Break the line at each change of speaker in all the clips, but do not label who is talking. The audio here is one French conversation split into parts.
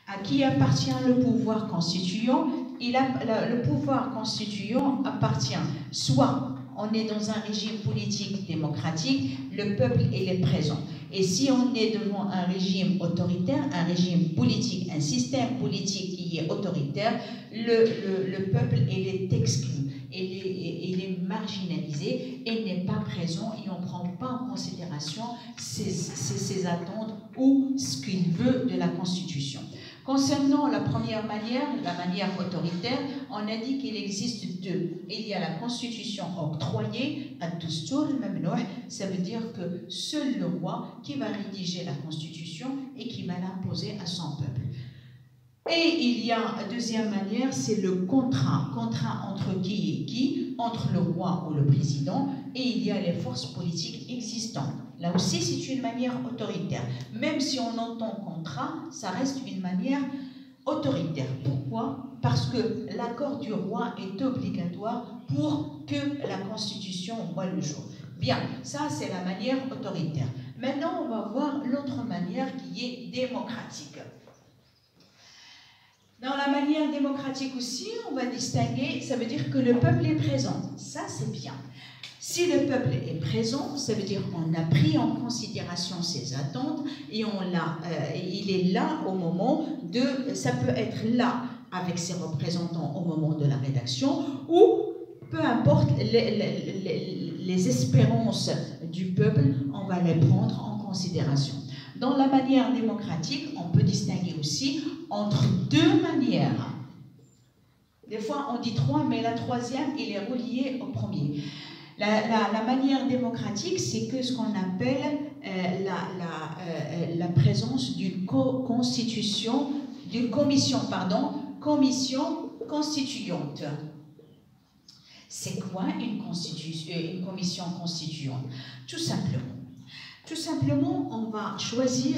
À qui appartient le pouvoir constituant? Le pouvoir constituant appartient soit on est dans un régime politique démocratique, le peuple il est présent. Et si on est devant un régime autoritaire, un régime politique, un système politique qui est autoritaire, le peuple il est exclu, il est marginalisé, il n'est pas présent et on ne prend pas en considération ses attentes ou ce qu'il veut de la Constitution. Concernant la première manière, la manière autoritaire, on a dit qu'il existe deux. Il y a la constitution octroyée, ad-Dustur al-Mamnouh, ça veut dire que seul le roi qui va rédiger la constitution et qui va l'imposer à son peuple. Et il y a une deuxième manière, c'est le contrat. Contrat entre qui et qui? Entre le roi ou le président, et il y a les forces politiques existantes. Là aussi, c'est une manière autoritaire. Même si on entend contrat, ça reste une manière autoritaire. Pourquoi? Parce que l'accord du roi est obligatoire pour que la Constitution voie le jour. Bien, ça c'est la manière autoritaire. Maintenant, on va voir l'autre manière qui est démocratique. Dans la manière démocratique aussi, on va distinguer, ça veut dire que le peuple est présent. Ça, c'est bien. Si le peuple est présent, ça veut dire qu'on a pris en considération ses attentes et il est là au moment de... Ça peut être là avec ses représentants au moment de la rédaction ou peu importe les espérances du peuple, on va les prendre en considération. Dans la manière démocratique, on peut distinguer aussi entre deux manières. Des fois, on dit trois, mais la troisième, il est relié au premier. La manière démocratique, c'est que ce qu'on appelle la présence d'une commission constituante. C'est quoi une commission constituante? Tout simplement, on va choisir,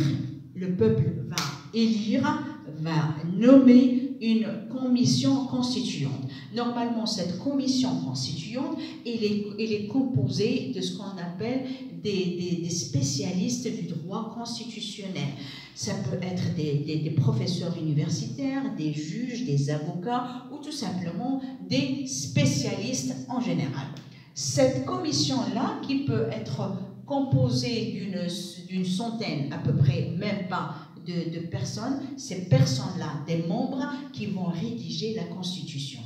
le peuple va élire, va nommer une commission constituante. Normalement, cette commission constituante, elle est composée de ce qu'on appelle des spécialistes du droit constitutionnel. Ça peut être des professeurs universitaires, des juges, des avocats ou tout simplement des spécialistes en général. Cette commission-là, qui peut être composée d'une centaine, à peu près, même pas, de personnes, ces personnes-là, des membres qui vont rédiger la Constitution.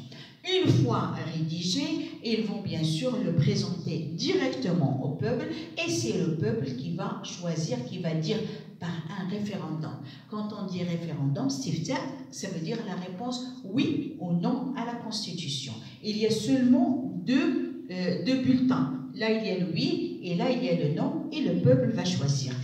Une fois rédigée, ils vont bien sûr le présenter directement au peuple et c'est le peuple qui va choisir, qui va dire par un référendum. Quand on dit référendum, ça veut dire la réponse oui ou non à la Constitution. Il y a seulement deux bulletins. Là, il y a le oui et là, il y a le non et le peuple va choisir.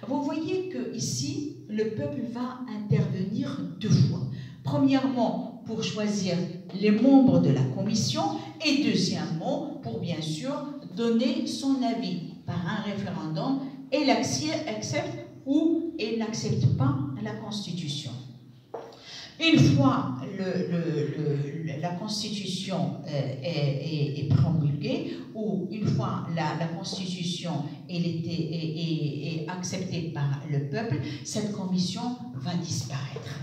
Vous voyez que ici, le peuple va intervenir deux fois. Premièrement, pour choisir les membres de la commission et deuxièmement, pour bien sûr donner son avis par un référendum et il accepte ou il n'accepte pas la Constitution. Une fois la Constitution est promulguée, ou une fois la Constitution est acceptée par le peuple, cette commission va disparaître.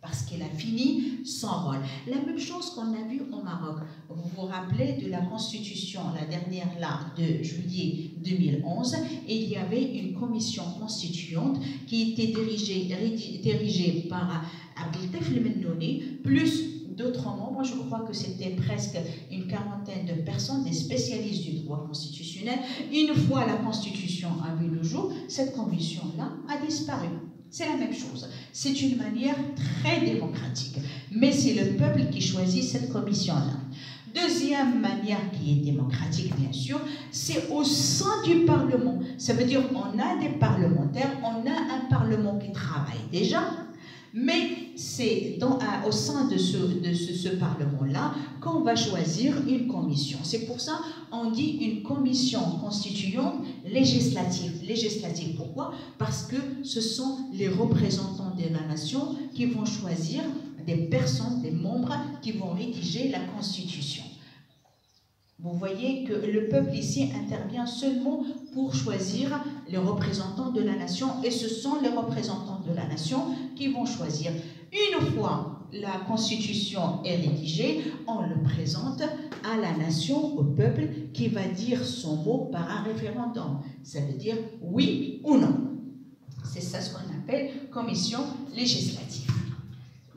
Parce qu'elle a fini son rôle. La même chose qu'on a vu au Maroc. Vous vous rappelez de la Constitution, la dernière là, de juillet 2011, et il y avait une commission constituante qui était dirigée par Abdeltef el-Mennouni, plus d'autres membres. Je crois que c'était presque une quarantaine de personnes, des spécialistes du droit constitutionnel. Une fois la Constitution a vu le jour, cette commission-là a disparu. C'est la même chose. C'est une manière très démocratique. Mais c'est le peuple qui choisit cette commission-là. Deuxième manière qui est démocratique, bien sûr, c'est au sein du Parlement. Ça veut dire qu'on a des parlementaires, on a un Parlement qui travaille déjà, mais c'est au sein de ce Parlement-là qu'on va choisir une commission. C'est pour ça qu'on dit une commission constituante législative. Législative, pourquoi? Parce que ce sont les représentants de la nation qui vont choisir des personnes, des membres qui vont rédiger la Constitution. Vous voyez que le peuple ici intervient seulement pour choisir les représentants de la nation, et ce sont les représentants de la nation qui vont choisir. Une fois la Constitution est rédigée, on le présente à la nation, au peuple, qui va dire son mot par un référendum. Ça veut dire oui ou non. C'est ça ce qu'on appelle commission législative.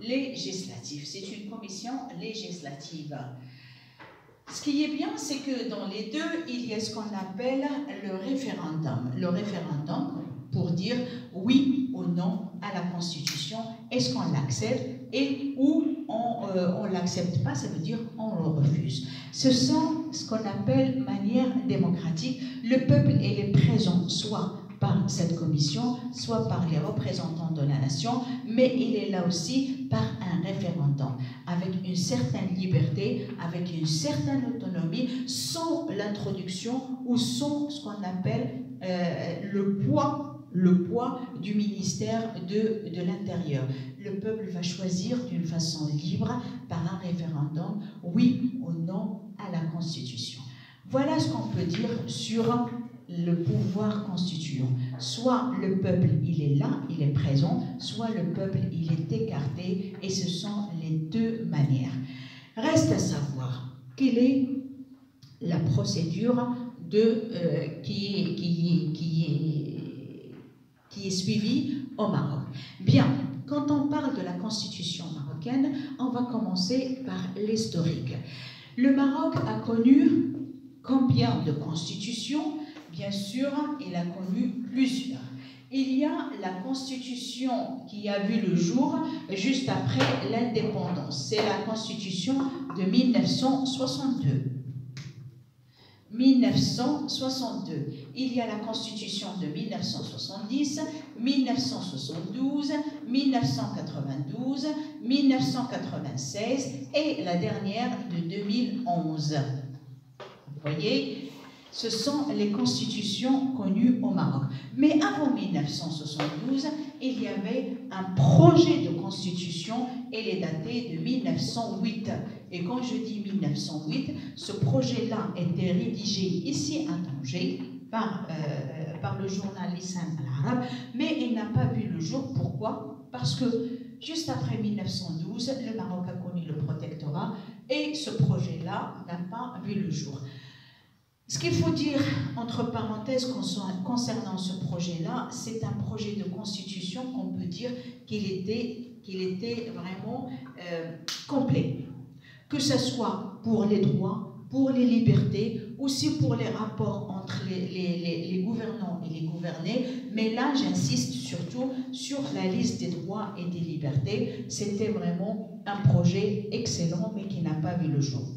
Législative, c'est une commission législative. Ce qui est bien, c'est que dans les deux, il y a ce qu'on appelle le référendum. Le référendum pour dire oui ou non à la Constitution, est-ce qu'on l'accepte et ou on ne l'accepte pas, ça veut dire on le refuse. Ce sont ce qu'on appelle manière démocratique. Le peuple est présent soit par cette commission, soit par les représentants de la nation, mais il est là aussi par un référendum, avec une certaine liberté, avec une certaine autonomie, sans l'introduction ou sans ce qu'on appelle le poids du ministère de l'Intérieur. Le peuple va choisir d'une façon libre, par un référendum, oui ou non à la Constitution. Voilà ce qu'on peut dire sur le pouvoir constituant. Soit le peuple, il est là, il est présent, soit le peuple, il est écarté, et ce sont les deux manières. Reste à savoir quelle est la procédure qui est suivie au Maroc. Bien, quand on parle de la constitution marocaine, on va commencer par l'historique. Le Maroc a connu combien de constitutions? Bien sûr, il a connu plusieurs. Il y a la constitution qui a vu le jour juste après l'indépendance. C'est la constitution de 1962. 1962. Il y a la constitution de 1970, 1972, 1992, 1996 et la dernière de 2011. Vous voyez, ce sont les constitutions connues au Maroc. Mais avant 1972, il y avait un projet de constitution, elle est datée de 1908. Et quand je dis 1908, ce projet-là était rédigé ici à Tanger par le journal Lisan al-Arab, mais il n'a pas vu le jour. Pourquoi? Parce que juste après 1912, le Maroc a connu le protectorat et ce projet-là n'a pas vu le jour. Ce qu'il faut dire, entre parenthèses, concernant ce projet-là, c'est un projet de constitution qu'on peut dire qu'il était vraiment complet. Que ce soit pour les droits, pour les libertés, aussi pour les rapports entre les gouvernants et les gouvernés. Mais là, j'insiste surtout sur la liste des droits et des libertés. C'était vraiment un projet excellent, mais qui n'a pas vu le jour.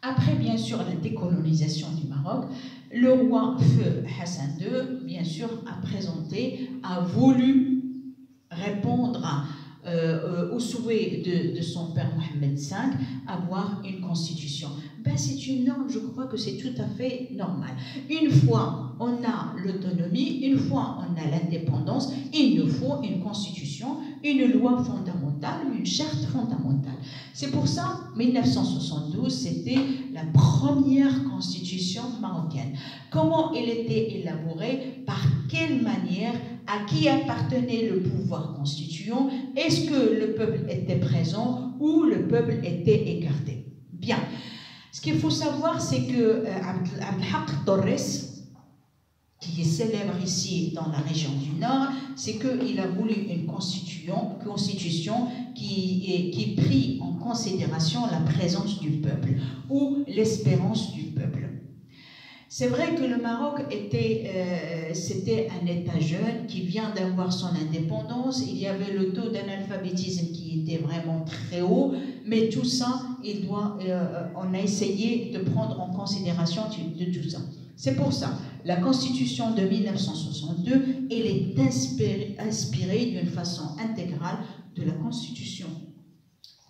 Après, bien sûr, la décolonisation du Maroc, le roi Feu Hassan II, bien sûr, a voulu répondre au souhait de son père Mohamed V, avoir une constitution. Ben, c'est une norme, je crois que c'est tout à fait normal. Une fois on a l'autonomie, une fois on a l'indépendance, il nous faut une constitution, une loi fondamentale, une charte fondamentale. C'est pour ça, 1972, c'était la première constitution marocaine. Comment elle était élaborée? Par quelle manière? À qui appartenait le pouvoir constituant? Est-ce que le peuple était présent ou le peuple était écarté? Bien. Ce qu'il faut savoir, c'est que Abdelhak Torres, qui est célèbre ici dans la région du Nord, c'est qu'il a voulu une constitution qui prit en considération la présence du peuple ou l'espérance du peuple. C'est vrai que le Maroc c'était un État jeune qui vient d'avoir son indépendance. Il y avait le taux d'analphabétisme qui était vraiment très haut, mais tout ça, on a essayé de prendre en considération de tout ça. C'est pour ça, la Constitution de 1962, elle est inspirée d'une façon intégrale de la Constitution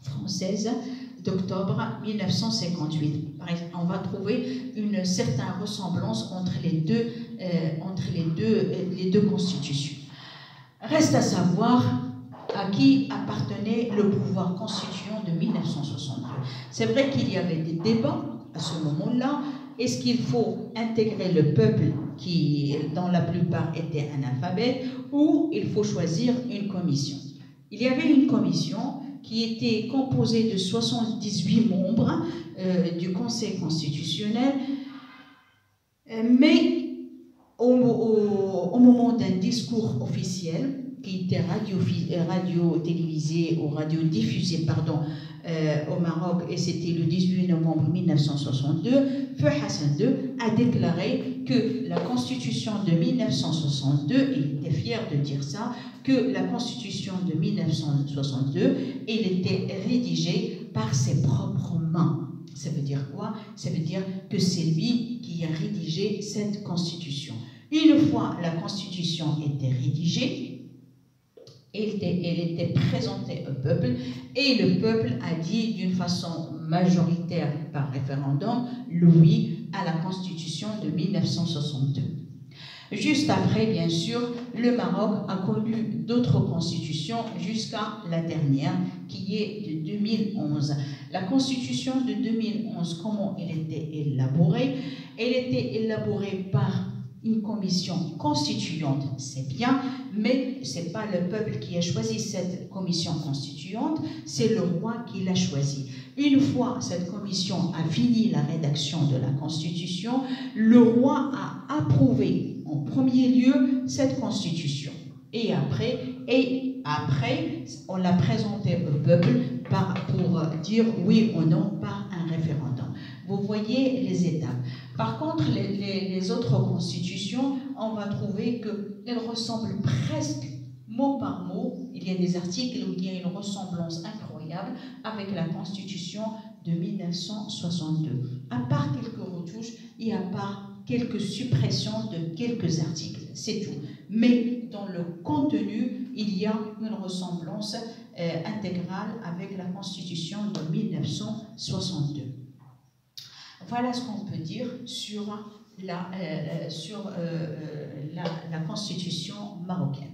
française d'octobre 1958. Par exemple, on va trouver une certaine ressemblance entre les deux constitutions. Reste à savoir à qui appartenait le pouvoir constituant de 1962. C'est vrai qu'il y avait des débats à ce moment-là, est-ce qu'il faut intégrer le peuple qui, dont la plupart étaient analphabètes, ou il faut choisir une commission? Il y avait une commission qui était composée de 78 membres du Conseil constitutionnel, mais au moment d'un discours officiel, qui était radio-télévisé ou radio-diffusé, pardon, au Maroc, et c'était le 18 novembre 1962, Feu Hassan II a déclaré que la Constitution de 1962, il était fier de dire ça, que la Constitution de 1962, elle était rédigée par ses propres mains. Ça veut dire quoi? Ça veut dire que c'est lui qui a rédigé cette Constitution. Une fois la Constitution était rédigée, elle était présentée au peuple, et le peuple a dit d'une façon majoritaire par référendum oui à la Constitution de 1962. Juste après, bien sûr, le Maroc a connu d'autres constitutions jusqu'à la dernière, qui est de 2011. La Constitution de 2011, comment elle était élaborée? Elle était élaborée par une commission constituante, c'est bien, mais ce n'est pas le peuple qui a choisi cette commission constituante, c'est le roi qui l'a choisi. Une fois cette commission a fini la rédaction de la Constitution, le roi a approuvé en premier lieu cette Constitution. Et après on l'a présentée au peuple pour dire oui ou non par un référendum. Vous voyez les étapes. Par contre, les autres constitutions, on va trouver qu'elles ressemblent presque mot par mot. Il y a des articles où il y a une ressemblance incroyable avec la Constitution de 1962. À part quelques retouches et à part quelques suppressions de quelques articles, c'est tout. Mais dans le contenu, il y a une ressemblance intégrale avec la Constitution de 1962. Voilà ce qu'on peut dire sur la Constitution marocaine.